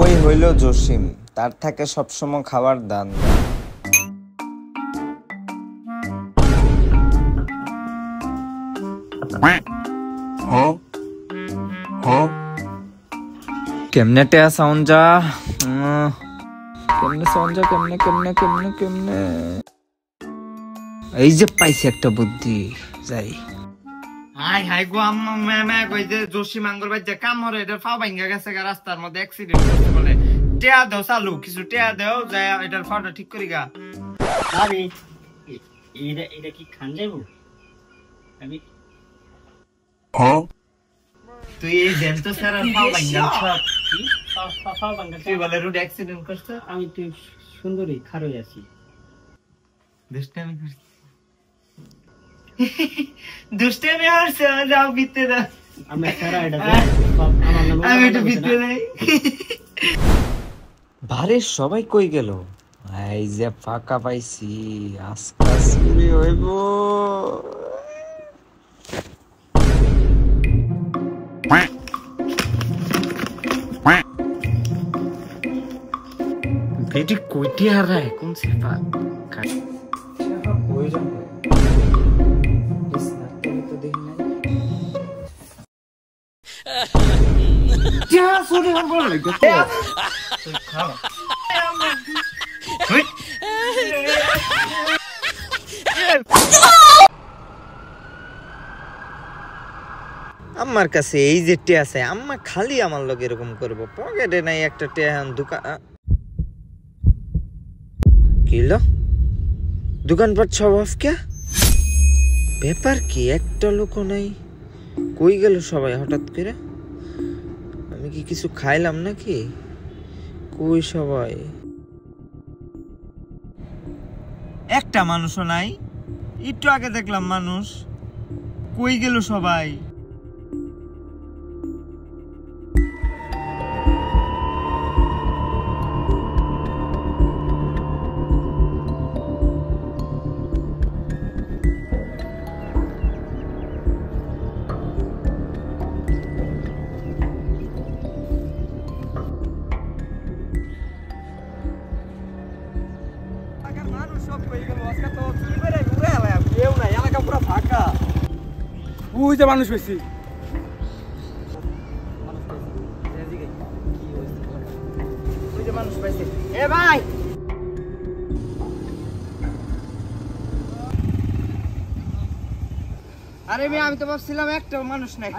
ওই হইল জসিম, তার থাকে সবসময় খাবার দান। কেমনে টেয়া সাউন্ড যা, কেমনে সাউন্ড যা, কেমনে কেমনে কেমনে কেমনে। এই যে পাইছি একটা বুদ্ধি, যাই। হাই হাই গো আম্মা মামা কই যে জোশী মঙ্গলবার যে কাম হরে এটা ফাও ভাঙা গেছে রাস্তার মধ্যে অ্যাক্সিডেন্ট করতে বলে টিয়া দাও চালু কিছু টিয়া দাও যায় এটার ফাওটা ঠিক করি গা। ভাবি এটা কি খান যাবো আমি? হ্যাঁ তুই এই জেন্ত স্যার ফাও ভাঙা সব কি ফাও ভাঙা তুই বলে রোড অ্যাক্সিডেন্ট করছে। আমি তুই সুন্দরী খারই আছি, দুষ্টামি করছিস দুষ্টামি হচ্ছে যাও ভিতরে দাও। আমি সারা এটা আমার নাম আমি একটু ভিতরে যাই। বাড়ির সবাই কই গেল? এই যে ফাঁকা পাইছি, আজকা চুরি হইব। বেটি কইটি হারায় কোন সেফা কাট কই যান তো দেখি নাই। क्या सोने हम बोल रहे हैं खाओ আমার কাছে এই যে টিয়া আছে, আম্মা খালি আমার লোক এরকম করবো, পকেটে নাই একটা টিয়া। দোকান কিলো দোকানপাট সব অফ কে? ব্যাপার কি? একটা লোক নাই, কই গেল সবাই হঠাৎ করে? আমি কি কিছু খাইলাম নাকি? কই সবাই? একটা মানুষও নাই, একটু আগে দেখলাম মানুষ, কই গেল সবাই? মানুষ বেশি মানুষ পাইছে। এ ভাই আরে ভাই আমি তো ভাবছিলাম একটা মানুষ নাই।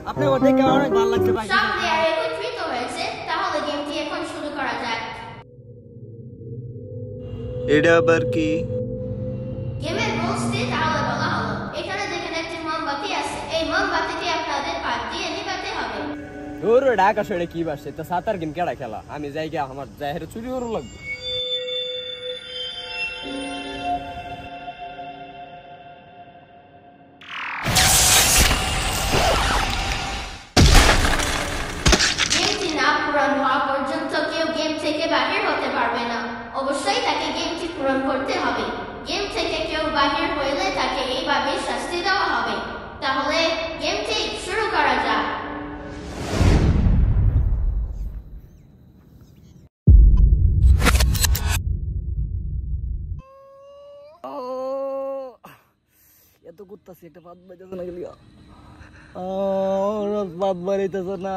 আপনি ওর দেখে অনেক ভালো লাগছে ভাই। সব প্লেয়ার একত্রিত হয়েছে, তাহলে গেমটি এখন শুরু করা যাক। এটা আবার কি? গেমের রুলসটি তাহলে বলা হলো, এখানে দেখেন একটি মোমবাতি আছে, এই মোমবাতিটি আপনাদের পাত দিয়ে নিভাতে হবে। ওর ঢাকা শহরে কি বাসছে তো সাতার গেম কেডা খেলা, আমি যাই গিয়া আমার জাহের চুরি ওর লাগবে। গেমটি না পূরণ হওয়া পর্যন্ত কেউ গেম থেকে বাহির হতে পারবে না। অবশ্যই তাকে গেমটি পূরণ করতে হবে। গেম থেকে কেউ বাহির হইলে তাকে এইভাবে শাস্তি দেওয়া হবে। তাহলে গেমটি শুরু করা যাক। এত করতেছি একটা বাদ বাজাতে না গেলি বাদ বাড়াইতেছে না।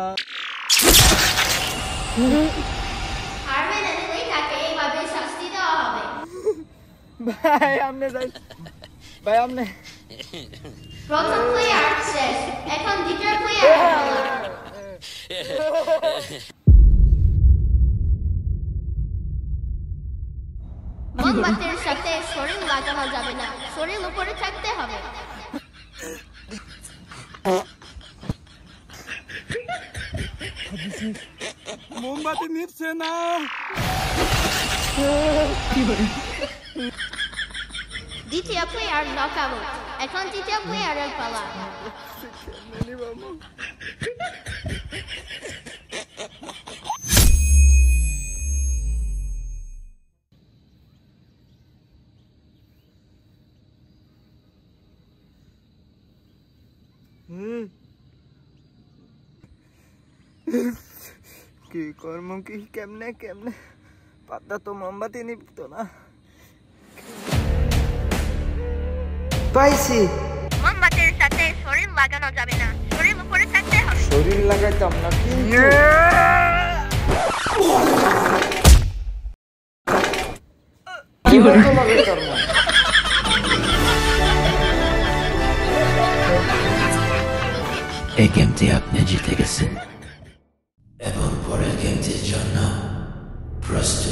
হারবে না দিলে তাকে এইভাবে শাস্তি দেওয়া হবে। ভাই আমনে যাই, ভাই আমনে। প্রথম প্লেয়ার শেষ, এখন দ্বিতীয় প্লেয়ার খেলা। মোমবাতির সাথে শরীর লাগানো যাবে না, শরীর উপরে থাকতে হবে। মোমবাতি নিচ্ছে না। দ্বিতীয় প্লেয়ার নক আউট। এখন তৃতীয় প্লেয়ারের পালা। কি কর্ম কি কেমনে কেমনে পাতা তো মোমবাতি নিবতো না। পাইছি। মোমবাতির সাথে শরীর লাগানো যাবে না, শরীর উপরে থাকতে হবে। শরীর লাগাইতাম না কিন্তু কি লাগাইতাম না। এই গেমটি আপনি জিতে গেছেন এবং পরের গেমটির জন্য প্রস্তুত।